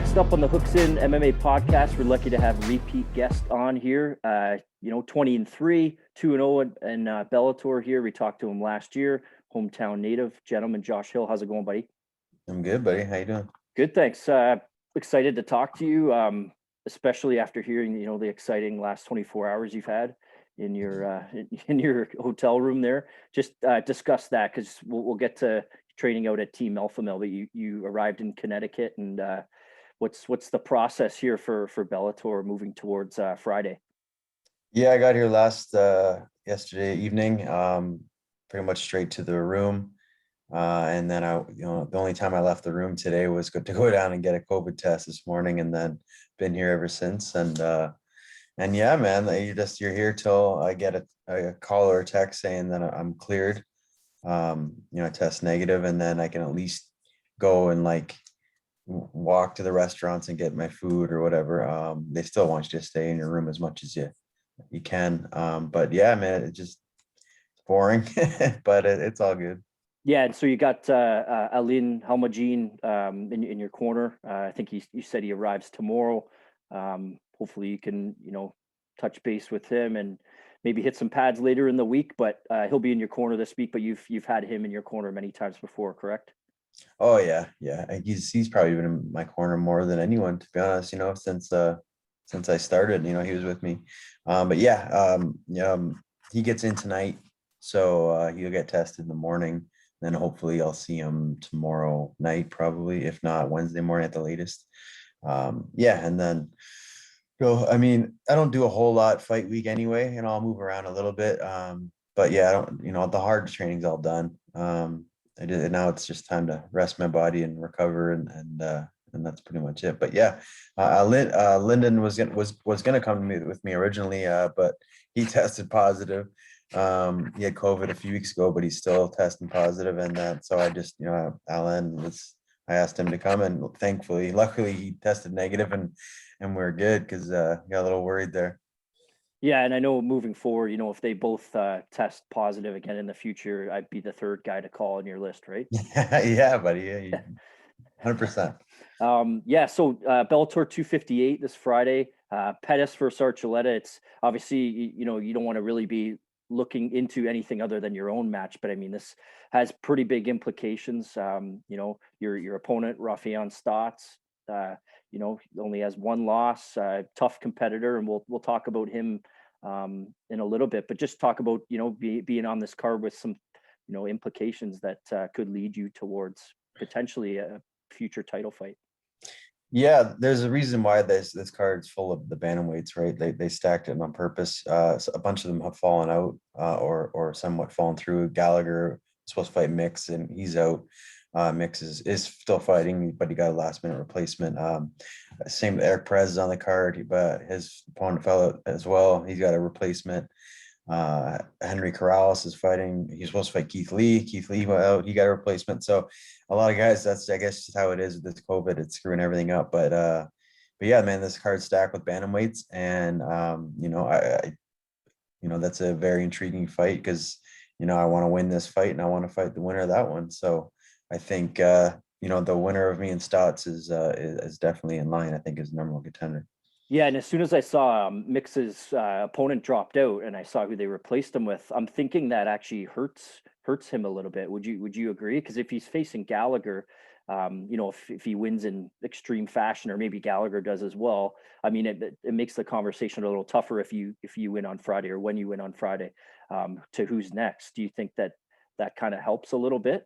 Next up on the Hooks In MMA podcast, we're lucky to have repeat guest on here. 20-3, 2-0 in Bellator here. We talked to him last year, hometown native. Gentleman, Josh Hill. How's it going, buddy? I'm good, buddy. How you doing? Good, thanks. Excited to talk to you, especially after hearing, the exciting last 24 hours you've had in your hotel room there. Just discuss that because we'll get to training out at Team Alpha Male, but you arrived in Connecticut and what's the process here for Bellator moving towards Friday? Yeah, I got here yesterday evening, pretty much straight to the room. And then the only time I left the room today was to go down and get a COVID test this morning, and then been here ever since. And yeah, man, you're here till I get a call or a text saying that I'm cleared, test negative, and then I can at least go and walk to the restaurants and get my food or whatever. They still want you to stay in your room as much as you can. But yeah, man, it's just boring, but it's all good. Yeah, and so you got Alin Halmagine in your corner. I think you said he arrives tomorrow. Hopefully you can touch base with him and maybe hit some pads later in the week. But he'll be in your corner this week. But you've had him in your corner many times before, correct? Oh yeah. He's probably been in my corner more than anyone, to be honest. Since I started, he was with me. But yeah, he gets in tonight, so he'll get tested in the morning. Then hopefully I'll see him tomorrow night, probably, if not Wednesday morning at the latest. Yeah, and then I mean, I don't do a whole lot fight week anyway, and I'll move around a little bit. But yeah, I don't, the hard training's all done. I did, and now it's just time to rest my body and recover, and that's pretty much it. But yeah, Lyndon was gonna come with me originally, but he tested positive. He had COVID a few weeks ago, but he's still testing positive, and so I just, I asked him to come, and luckily he tested negative, and we're good because got a little worried there. Yeah, and I know moving forward, if they both test positive again in the future, I'd be the third guy to call on your list, right? Yeah, buddy. Yeah, 100%. Yeah, so Bellator 258 this Friday, Pettis versus Archuleta. It's obviously, you don't want to really be looking into anything other than your own match, but I mean, this has pretty big implications. Your opponent, Rafian Stotts, only has one loss, tough competitor, and we'll talk about him in a little bit, but just talk about, being on this card with some, implications that could lead you towards potentially a future title fight. Yeah, there's a reason why this card's full of the bantamweights, right? They stacked it on purpose. So a bunch of them have fallen out, or somewhat fallen through. Gallagher is supposed to fight Mix, and he's out. Mix is still fighting, but he got a last minute replacement. Same with Eric Perez is on the card, but his opponent fell out as well. He's got a replacement. Henry Corrales is fighting. He's supposed to fight Keith Lee. Keith Lee went out. He got a replacement. So a lot of guys, that's, I guess, just how it is with this COVID. It's screwing everything up. But yeah, man, this card's stacked with bantamweights, and that's a very intriguing fight because I want to win this fight, and I want to fight the winner of that one. So I think the winner of me and Stotts is definitely in line. I think is the number one contender. Yeah, and as soon as I saw Mix's opponent dropped out, and I saw who they replaced him with, I'm thinking that actually hurts him a little bit. Would you agree? Because if he's facing Gallagher, if he wins in extreme fashion, or maybe Gallagher does as well, I mean, it makes the conversation a little tougher if you win on Friday, or when you win on Friday, to who's next. Do you think that kind of helps a little bit?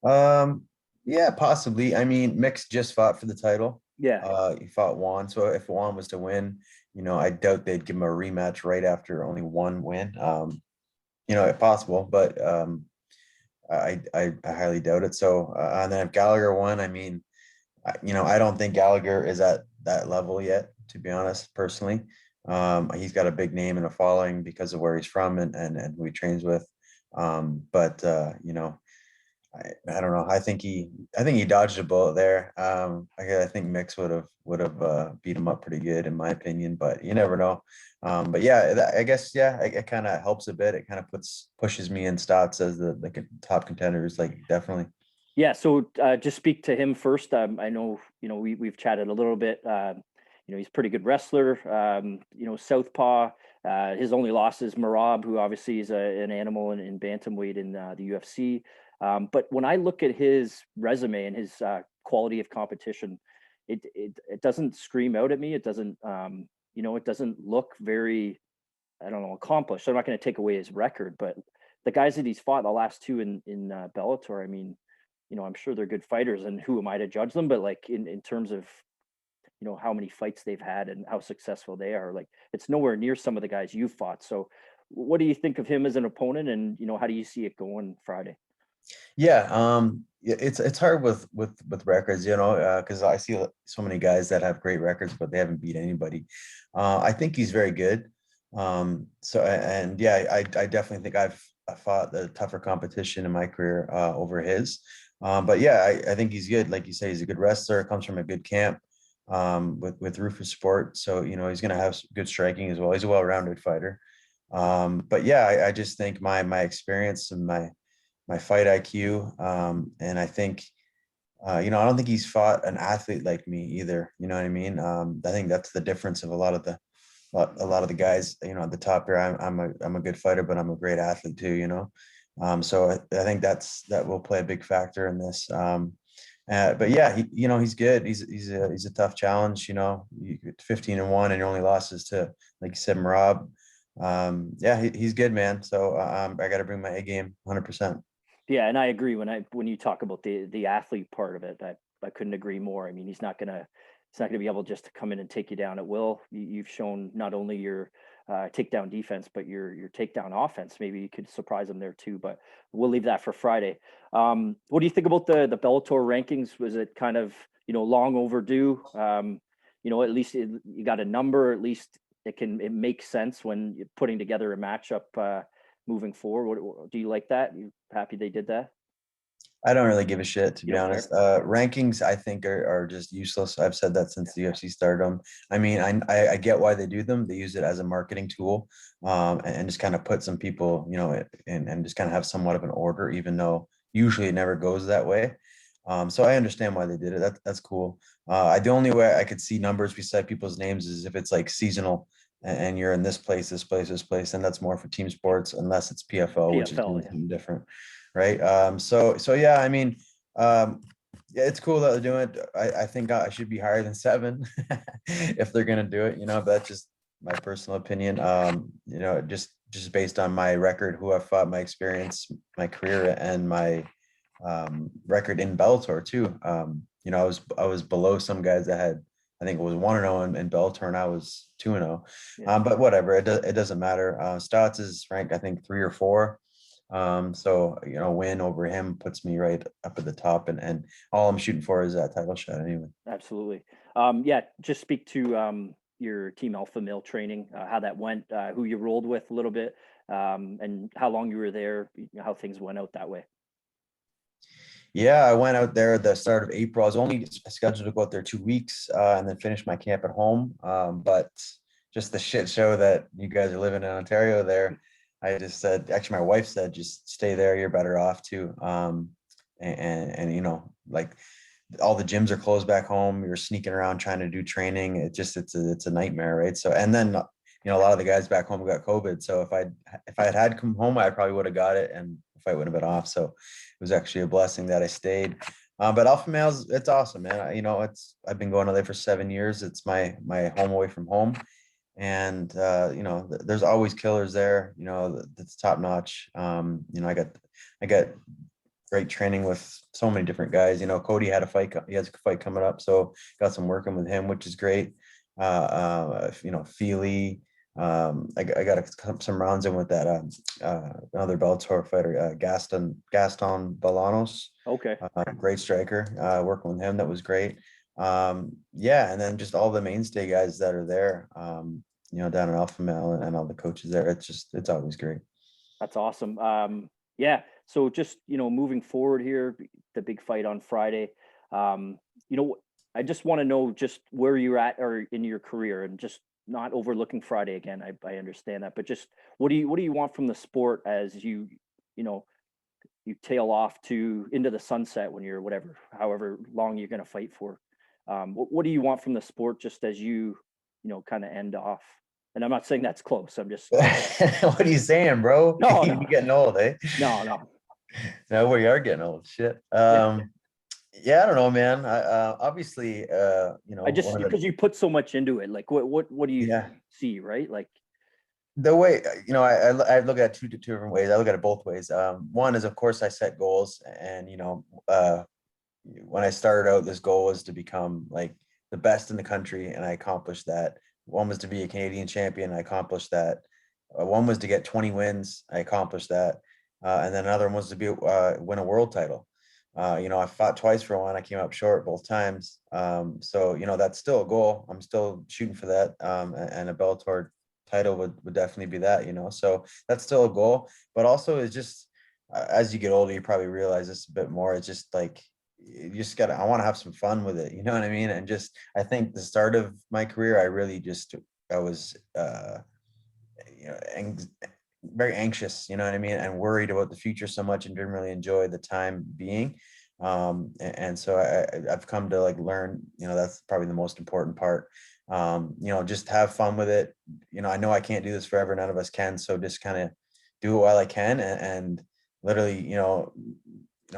Yeah, possibly. I mean, Mix just fought for the title. Yeah. He fought Juan. So if Juan was to win, I doubt they'd give him a rematch right after only one win. If possible, but I highly doubt it. So and then if Gallagher won, I mean, I don't think Gallagher is at that level yet, to be honest, personally. He's got a big name and a following because of where he's from and who he trains with. But I don't know. I think he dodged a bullet there. I think Mix would have beat him up pretty good, in my opinion, but you never know. But yeah, I guess, yeah, it kind of helps a bit. It kind of pushes me in Stotts as the top contenders, like, definitely. Yeah, so just speak to him first. I know, we've chatted a little bit. He's a pretty good wrestler. Southpaw. His only loss is Marab, who obviously is an animal in bantamweight in the UFC. But when I look at his resume and his quality of competition, it doesn't scream out at me. It doesn't, it doesn't look very, I don't know, accomplished. I'm not going to take away his record, but the guys that he's fought, the last two in Bellator, I mean, I'm sure they're good fighters, and who am I to judge them? But like in terms of how many fights they've had and how successful they are, like it's nowhere near some of the guys you've fought. So, what do you think of him as an opponent, and how do you see it going Friday? Yeah, it's hard with records, because I see so many guys that have great records, but they haven't beat anybody. I think he's very good. And yeah, I definitely think I fought the tougher competition in my career over his. But yeah, I think he's good. Like you say, he's a good wrestler. Comes from a good camp with Rufus Sport, so he's going to have good striking as well. He's a well-rounded fighter. But yeah, I just think my experience and my fight IQ. And I think, I don't think he's fought an athlete like me either. You know what I mean? I think that's the difference of a lot of the guys, at the top here. I'm a good fighter, but I'm a great athlete too. So I think that will play a big factor in this. But yeah, he's good. He's a tough challenge. 15-1, and your only losses to, like you said, Marab. Yeah, he's good, man. So I got to bring my A game 100%. Yeah, and I agree when you talk about the athlete part of it. I couldn't agree more. I mean, he's not gonna be able just to come in and take you down at will. You've shown not only your takedown defense, but your takedown offense. Maybe you could surprise him there too. But we'll leave that for Friday. What do you think about the Bellator rankings? Was it kind of long overdue? At least you got a number. At least it makes sense when you're putting together a matchup. Moving forward. Do you like that? You happy they did that? I don't really give a shit, to You be don't honest. care? Rankings, I think, are just useless. I've said that since the UFC started them. I mean, I get why they do them. They use it as a marketing tool, and just kind of put some people, and just kind of have somewhat of an order, even though usually it never goes that way. So I understand why they did it. That's cool. The only way I could see numbers beside people's names is if it's like seasonal, and you're in this place, this place, this place, and that's more for team sports, unless it's PFO, which is PFL, doing yeah. something different, right? So yeah, I mean, yeah, it's cool that they're doing it. I think I should be higher than 7 if they're gonna do it, but that's just my personal opinion. Just based on my record, who I fought, my experience, my career, and my record in Bellator too. I was below some guys that had, I think it was 1-0 in Bellator, and I was 2-0. Yeah, But whatever, it doesn't matter. Stotts is ranked, I think, 3 or 4. So win over him puts me right up at the top, and all I'm shooting for is that title shot anyway. absolutely. Yeah, just speak to your Team Alpha Male training, how that went, who you rolled with a little bit, and how long you were there, how things went out that way. Yeah, I went out there at the start of April. I was only scheduled to go out there 2 weeks, and then finish my camp at home. But just the shit show that you guys are living in Ontario there, I just said, actually, my wife said, just stay there. You're better off too. And like all the gyms are closed back home. You're sneaking around trying to do training. It's a nightmare, right? So, and then a lot of the guys back home got COVID. So if I had come home, I probably would have got it, and the fight would have been off. So it was actually a blessing that I stayed. But Alpha Males, it's awesome, man. I've been going to there for 7 years. It's my home away from home, and there's always killers there. That's top notch. I got great training with so many different guys. Cody had a fight. He has a fight coming up, so got some working with him, which is great. Philly. I got some rounds in with that another Bellator fighter, Gaston Bolanos, Okay, great striker. Working with him, that was great. Yeah, and then just all the mainstay guys that are there. Down in Alpha Male, and all the coaches there. It's always great. that's awesome. Yeah, so just moving forward here, the big fight on Friday. Um, you know, I just want to know just where you're at or in your career, and just not overlooking Friday again. I understand that, but just what do you want from the sport as you know you tail off to into the sunset when you're however long you're going to fight for. What do you want from the sport just as you kind of end off? And I'm not saying that's close. I'm just What are you saying, bro? no, You no, getting old, eh? no. No, we are getting old. Shit. Yeah, Yeah, I don't know, man. I obviously, I just one of the because you put so much into it. Like what do you yeah, see, right? Like the way I look at it two different ways. I look at it both ways. One is, of course, I set goals, and when I started out, this goal was to become like the best in the country, and I accomplished that. One was to be a Canadian champion. I accomplished that. One was to get 20 wins. I accomplished that. And then another one was to be win a world title. I fought twice for one. I came up short both times. So that's still a goal. I'm still shooting for that. And a Bellator title would definitely be that. So that's still a goal. But also, it's just as you get older, you probably realize this a bit more. It's just like you just gotta. I want to have some fun with it. You know what I mean? And just I think the start of my career, I was you know ang- very anxious, you know what I mean, and worried about the future so much, and didn't really enjoy the time being. And so I've come to like learn, that's probably the most important part. Just have fun with it. I know I can't do this forever. None of us can. So just kind of do it while I can, and literally,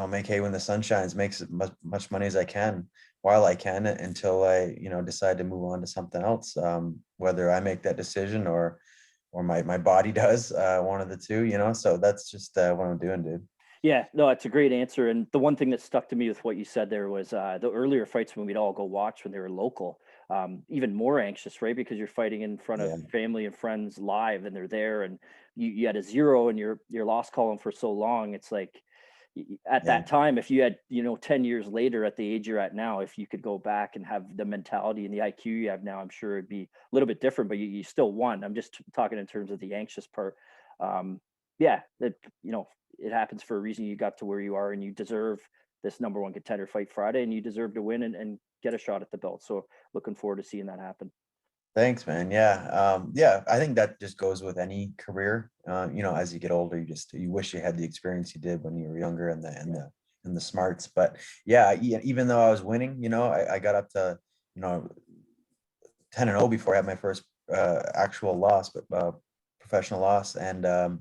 make hay when the sun shines, makes as much money as I can while I can until I, decide to move on to something else. Whether I make that decision or my body does, one of the two, so that's just what I'm doing, dude. yeah, no, it's a great answer. And the one thing that stuck to me with what you said there was the earlier fights when we'd all go watch when they were local. Even more anxious, right? Because you're fighting in front of Yeah, family and friends live, and they're there, and you had a zero in your loss column for so long. It's like at yeah, that time, if you had 10 years later at the age you're at now, if you could go back and have the mentality and the IQ you have now, I'm sure it'd be a little bit different. But you still won. I'm just talking in terms of the anxious part. Yeah, that it happens for a reason. You got to where you are, and you deserve this number one contender fight Friday, and you deserve to win and get a shot at the belt. So looking forward to seeing that happen. thanks, man. Yeah, I think that just goes with any career. As you get older, you wish you had the experience you did when you were younger, and Yeah. the smarts. But yeah, even though I was winning, I got up to, you know 10-0 before I had my first actual loss, but professional loss. And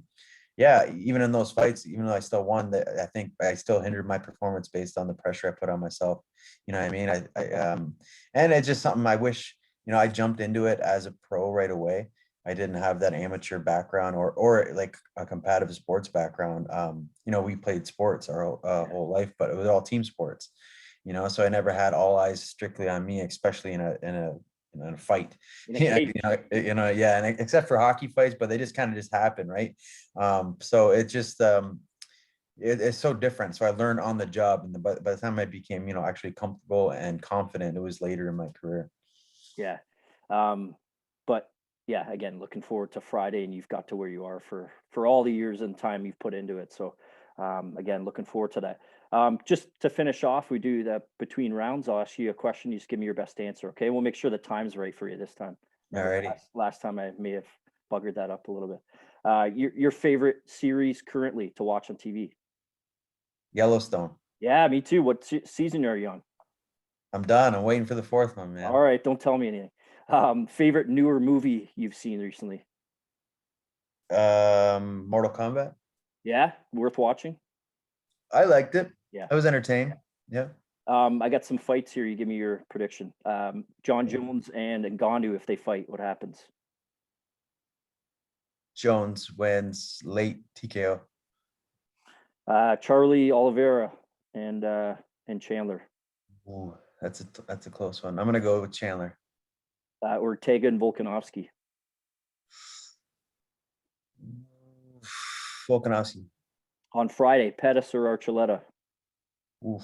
yeah, even in those fights, even though I still won, I think I still hindered my performance based on the pressure I put on myself. You know what I mean? And it's just something I wish, I jumped into it as a pro right away. I didn't have that amateur background or like a competitive sports background. We played sports our whole life, but it was all team sports. So I never had all eyes strictly on me, especially in a fight. In a Yeah, cage. yeah, and except for hockey fights, but they just kind of just happen, right? So it just it's so different. So I learned on the job, and by the time I became, actually comfortable and confident, it was later in my career. Yeah. Um, but yeah, again, looking forward to Friday, and you've got to where you are for all the years and time you've put into it. So again, looking forward to that. Just to finish off, we do that between rounds. I'll ask you a question. You just give me your best answer. Okay. We'll make sure the time's right for you this time. Remember Alrighty. last time I may have buggered that up a little bit. Your favorite series currently to watch on TV? Yellowstone. Yeah, me too. What season are you on? I'm done. I'm waiting for the fourth one, All man. right, don't tell me anything. Favorite newer movie you've seen recently? Mortal Kombat. Yeah, worth watching. I liked it. Yeah. I was entertained. Yeah. I got some fights here. You give me your prediction. John Jones and Ngannou, if they fight, what happens? Jones wins late TKO. Charlie Oliveira and Chandler. Ooh, that's a close one. I'm gonna go with Chandler. Ortega and Volkanovski. Volkanovski. On Friday, Pettis or Archuleta? Oof.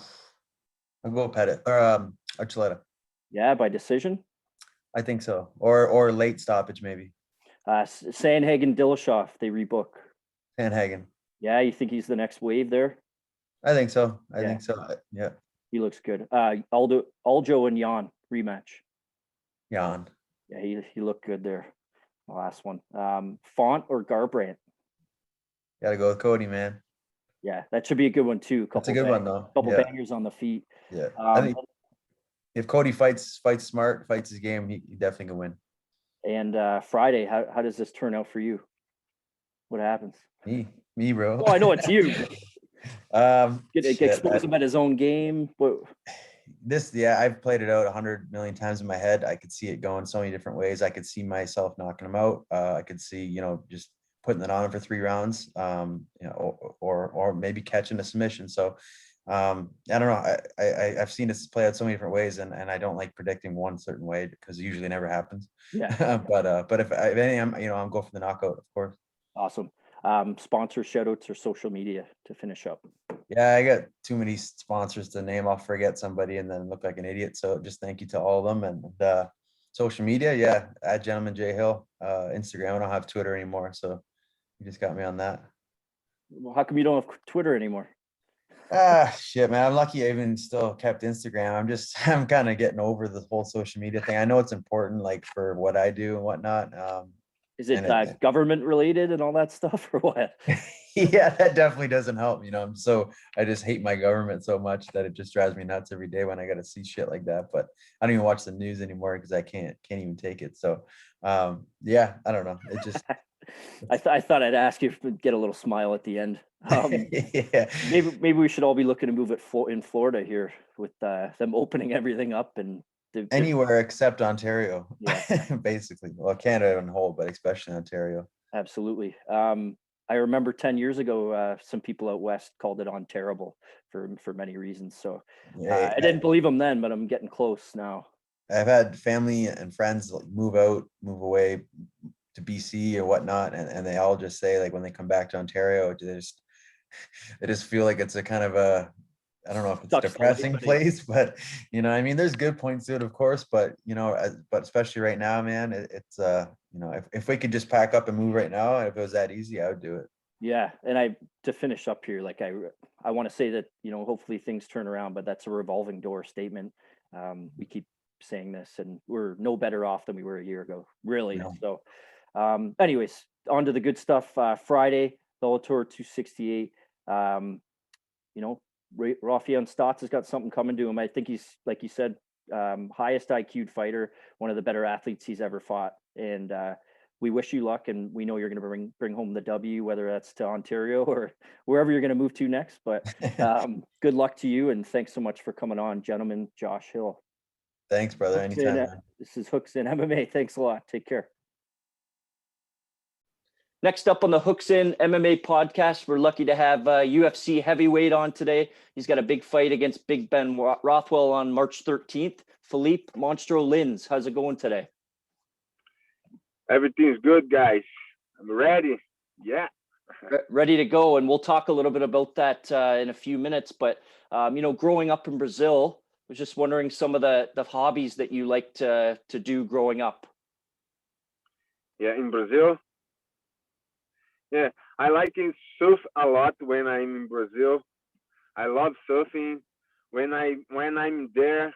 I'll go Pettit or Archuleta. Yeah, by decision. I think so. Or late stoppage maybe. Sandhagen Dillashaw, if they rebook. Hagen. Yeah, you think he's the next wave there? I think so. I Yeah, think so. Yeah. he looks good. Aljo and Jan rematch. Jan. Yeah, he looked good there. The last one. Font or Garbrandt? Gotta go with Cody, man. Yeah, that should be a good one too. That's a good one though. Couple Yeah, bangers on the feet. yeah. I Um, think if Cody fights smart, fights his game, he definitely can win. and Friday, how does this turn out for you? What happens? Me, bro. Well, I know it's you, but Shit. expose him at his own game. What? Yeah, I've played it out 100 million times in my head. I could see it going so many different ways. I could see myself knocking him out. I could see, just putting it on him for 3 rounds, or maybe catching a submission. So, I don't know. I've seen this play out so many different ways, and I don't like predicting one certain way because it usually never happens. Yeah, But if any, I'm going for the knockout, of course. awesome. Sponsor shout outs or social media to finish up. Yeah, I got too many sponsors to name. I'll forget somebody and then look like an idiot. So just thank you to all of them. And social media, yeah, at Gentleman J Hill. Instagram, I don't have Twitter anymore, so you just got me on that. Well, how come you don't have Twitter anymore? Shit, man. I'm lucky I even still kept Instagram. I'm kind of getting over the whole social media thing. I know it's important, like for what I do and whatnot. Is it And government related and all that stuff, or what? yeah, that definitely doesn't help. I just hate my government so much that it just drives me nuts every day when I got to see shit like that. But I don't even watch the news anymore because I can't even take it. So, yeah, I don't know. It just, I thought I'd ask you to get a little smile at the end. yeah, Maybe we should all be looking to move it in Florida here with them opening everything up and anywhere except Ontario, yeah, basically. Well, Canada on hold, but especially Ontario. absolutely. I remember 10 years ago, some people out west called it on-terrible for many reasons. So Yeah, I didn't believe them then, but I'm getting close now. I've had family and friends like move out, move away to BC or whatnot, and they all just say like when they come back to Ontario, they just feel like it's a kind of a, I don't know if it's a Sucks to live, depressing but place, but I mean, there's good points to it, of course, but but especially right now, man, it's if we could just pack up and move right now, if it was that easy, I would do it. yeah, and to finish up here, like I want to say that hopefully things turn around, but that's a revolving door statement. We keep saying this, and we're no better off than we were a year ago, really. No. So, anyways, on to the good stuff. Friday, Bellator 268. You know, Rafael Stotts has got something coming to him. I think he's, like you said, highest IQ'd fighter, one of the better athletes he's ever fought, and we wish you luck, and we know you're going to bring home the W, whether that's to Ontario or wherever you're going to move to next. But good luck to you, and thanks so much for coming on, gentlemen. Josh Hill. Thanks, brother. Anytime, man. This is Hooks in MMA. Thanks a lot. Take care. Next up on the Hooks in MMA podcast, we're lucky to have UFC heavyweight on today. He's got a big fight against Big Ben Rothwell on March 13th. Philipe Monstro Lins, how's it going today? Everything's good, guys. I'm ready. Yeah. Ready to go. And we'll talk a little bit about that in a few minutes. But, growing up in Brazil, I was just wondering some of the hobbies that you like to do growing up. Yeah, in Brazil. Yeah, I like to surf a lot when I'm in Brazil. I love surfing. When I'm there,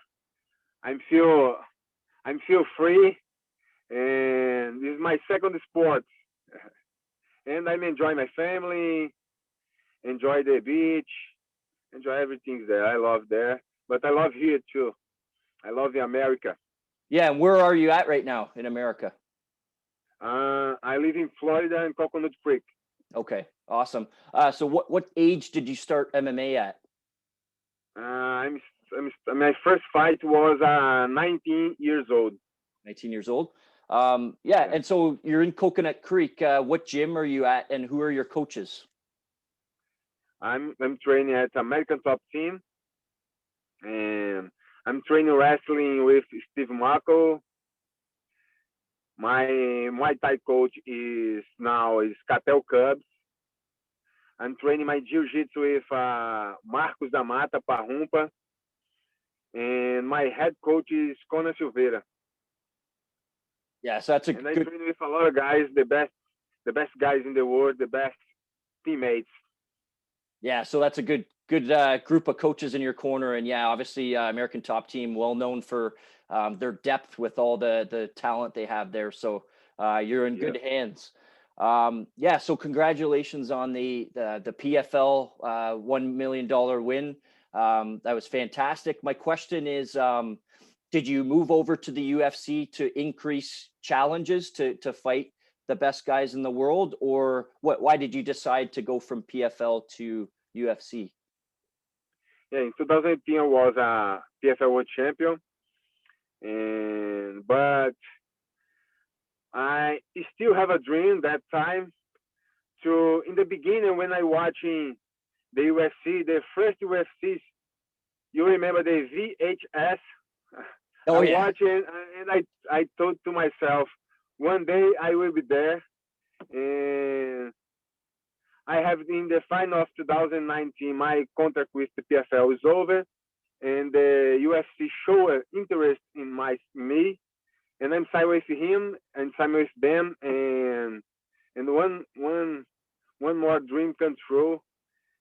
I'm feel free, and this is my second sport. And I'm enjoying my family, enjoy the beach, enjoy everything there. I love there, but I love here too. I love the America. Yeah, and where are you at right now in America? I live in Florida in Coconut Creek. Okay, awesome. So what age did you start MMA at? My first fight was 19 years old. 19 years old. Yeah, and so you're in Coconut Creek. What gym are you at, and who are your coaches? I'm training at American Top Team, and I'm training wrestling with Steve Marco. My Muay Thai coach is Catel Cubs. I'm training my Jiu-Jitsu with Marcos da Mata Parrumpa, and my head coach is Conan Silveira. Yeah, so that's I train with a lot of guys, the best guys in the world, the best teammates. Yeah, so that's a good group of coaches in your corner, and yeah, obviously American Top Team, well known for their depth with all the talent they have there. So you're in good hands. Yeah, so congratulations on the PFL $1 million win. That was fantastic. My question is, did you move over to the UFC to increase challenges to fight the best guys in the world, or why did you decide to go from PFL to UFC? Yeah, in 2018 I was a PFL World Champion, but I still have a dream that time to, in the beginning when I watching the UFC, the first UFCs, you remember the VHS? Oh I yeah. watch it and I thought to myself, one day I will be there. And I have in the final of 2019, my contract with the PFL is over, and the UFC showed interest in me, and I'm signed with him and signed with them, and one more dream come true,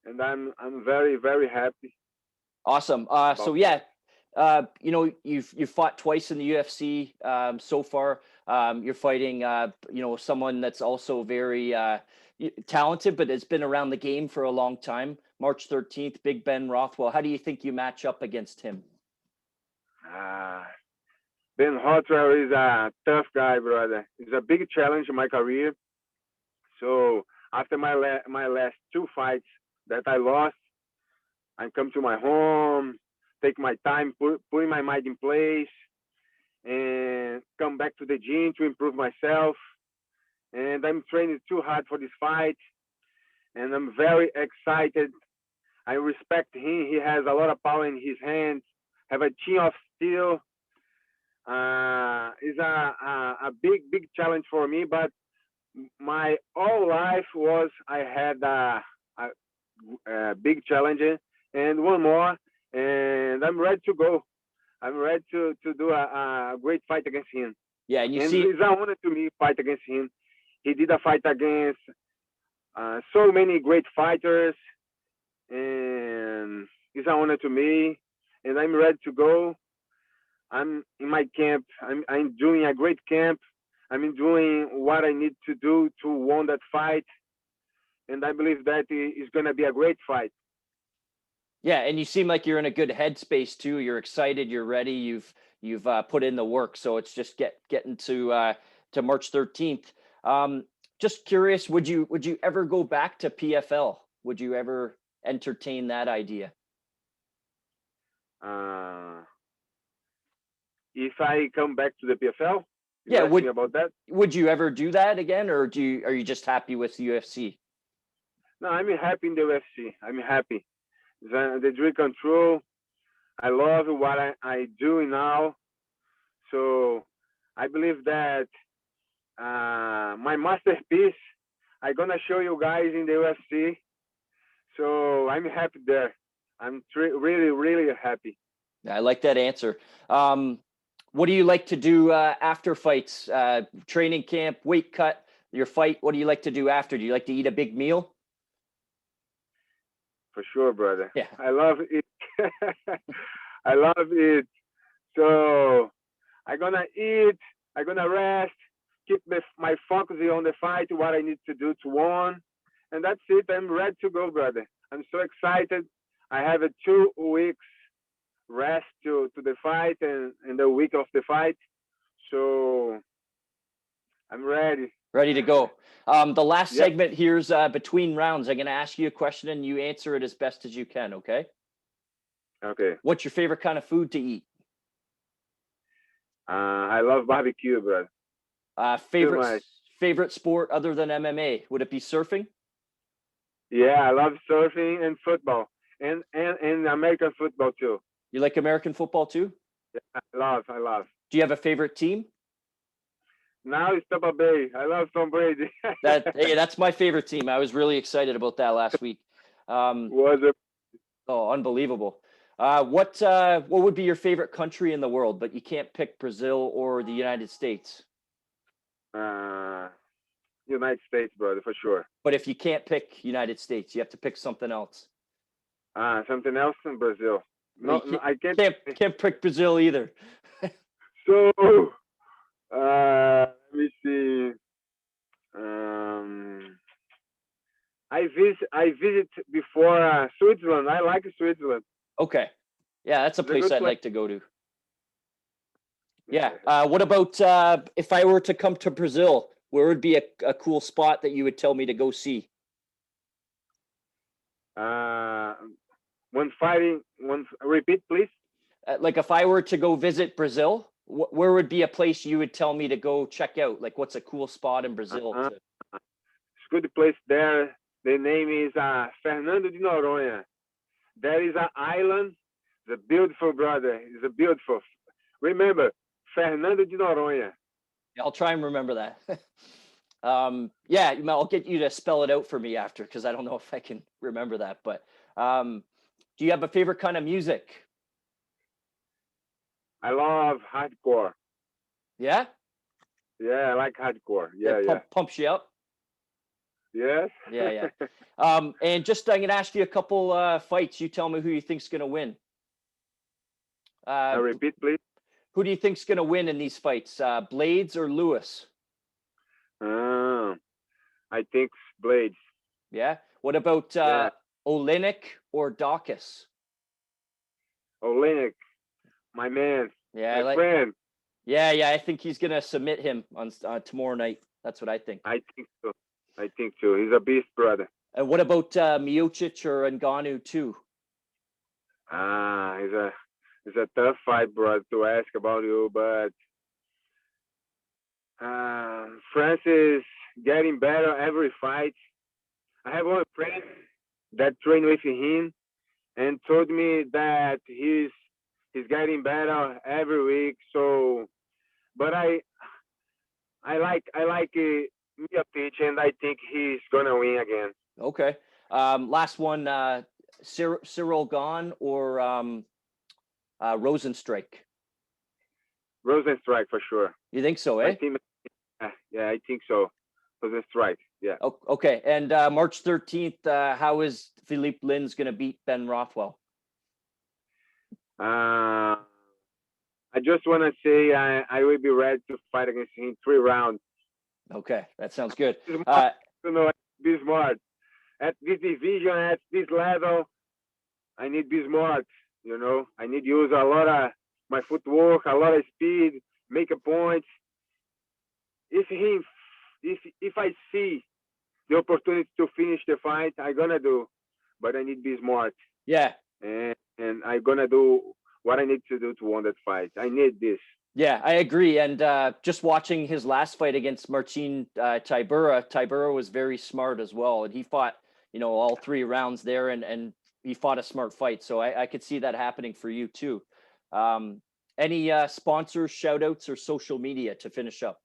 and I'm very very happy Awesome. So about yeah, you know, you've fought twice in the UFC so far. You're fighting, you know, someone that's also very talented, but has been around the game for a long time. March 13th, Big Ben Rothwell. How do you think you match up against him? that. Ben Rothwell is a tough guy, brother. It's a big challenge in my career. So after my last two fights that I lost, I come to my home, take my time, putting my mind in place, and come back to the gym to improve myself. And I'm training too hard for this fight, and I'm very excited. I respect him. He has a lot of power in his hands. Have a chin of steel. Is a big challenge for me. But my whole life was I had a big challenge and one more, and I'm ready to go. I'm ready to do a great fight against him. Yeah, and you And see, it's an honor to me fight against him. He did a fight against so many great fighters, and it's an honor to me. And I'm ready to go. I'm in my camp. I'm doing a great camp. I'm doing what I need to do to win that fight, and I believe that it's gonna be a great fight. yeah, and you seem like you're in a good headspace too. You're excited. You're ready. You've put in the work. So it's just getting to March 13th. Um, just curious, would you ever go back to PFL? Would you ever entertain that idea? Uh, if I come back to the PFL, Yeah, you ask me about that? would you ever do that again, or are you just happy with the UFC? No, I'm happy in the UFC. I'm happy. The dream control. I love what I do now. So I believe that my masterpiece I'm gonna show you guys in the UFC. So I'm happy there. I'm really really happy. I like that answer. What do you like to do after fights? Training camp, weight cut, your fight. What do you like to do after? Do you like to eat a big meal? For sure, brother. Yeah. I love it. I love it. So I'm gonna eat. I'm gonna rest. Keep my focus on the fight. What I need to do to win, and that's it. I'm ready to go, brother. I'm so excited. I have a 2 weeks rest to the fight and the week of the fight. So I'm ready. Ready to go. The last Yep. segment here's between rounds. I'm going to ask you a question and you answer it as best as you can. Okay. Okay. What's your favorite kind of food to eat? I love barbecue, brother. Too much. Favorite sport other than MMA? Would it be surfing? Yeah, I love surfing and football and American football too. You like American football too? Yeah, I love. Do you have a favorite team? Now it's Tampa Bay. I love Tom Brady. Hey, that's my favorite team. I was really excited about that last week. Was it? Oh, unbelievable. What would be your favorite country in the world? But you can't pick Brazil or the United States. United States, brother, for sure. But if you can't pick United States, you have to pick something else. Something else in Brazil. No, I can't. Can't pick Brazil either. So, let me see. I visit before Switzerland. I like Switzerland. Okay. Yeah, that's a It's a place good I'd place. like to go to. Yeah. What about if I were to come to Brazil, where would be a cool spot that you would tell me to go see? One fighting. One. Repeat, please. Like if I were to go visit Brazil, where would be a place you would tell me to go check out? Like what's a cool spot in Brazil? Uh, it's good place there. The name is Fernando de Noronha. There is an island. It's a beautiful, brother. It's a beautiful. Remember, Fernando de Noronha. I'll try and remember that. Yeah, I'll get you to spell it out for me after because I don't know if I can remember that. But do you have a favorite kind of music? I love hardcore. Yeah, Yeah, I like hardcore. Yeah, that yeah. pumps you up. Yes. Yeah. And just I'm gonna ask you a couple fights. You tell me who you think's gonna win. Repeat, please. Who do you think's gonna win in these fights? Blades or Lewis? I think Blades. Yeah. What about Yeah. Olenek or Dawkins? Olenek, my man, Yeah, my friend. Yeah. I think he's gonna submit him on tomorrow night. That's what I think. I think so. I think so. He's a beast, brother. And what about Miocic or Ngannou too? It's a tough fight, brother, to ask about you, but Francis getting better every fight. I have one friend that trained with him and told me that he's getting better every week. So, but I like Miocic, and I think he's gonna win again. Okay. Last one, Cyril Gahn or Rosenstrike? Rosenstrike for sure. You think so, eh? Yeah, I think so. Rosenstrike. Yeah. Okay. And March 13th, how is Philipe Lins going to beat Ben Rothwell? I just want to say I will be ready to fight against him 3 rounds. Okay, that sounds good. Be smart. At this division, at this level, I need be smart. I need to use a lot of my footwork, a lot of speed, make a point. If I see the opportunity to finish the fight, I'm gonna do. But I need to be smart. Yeah. And I'm gonna do what I need to do to win that fight. I need this. Yeah, I agree. And just watching his last fight against Marcin Tybura was very smart as well. And he fought, all 3 rounds there and he fought a smart fight. So I could see that happening for you too. Any sponsors, shout outs, or social media to finish up?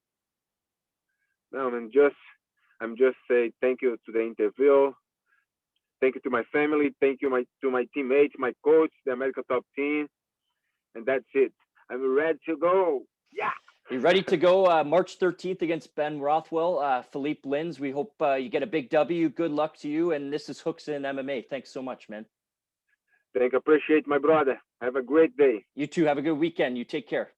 No, I'm just saying thank you to the interview. Thank you to my family. Thank you to my teammates, my coach, the American Top Team. And that's it. I'm ready to go. Yeah. You're ready to go March 13th against Ben Rothwell, Philipe Lins. We hope you get a big W. Good luck to you. And this is Hooks in MMA. Thanks so much, man. Appreciate my brother. Have a great day. You too. Have a good weekend. You take care.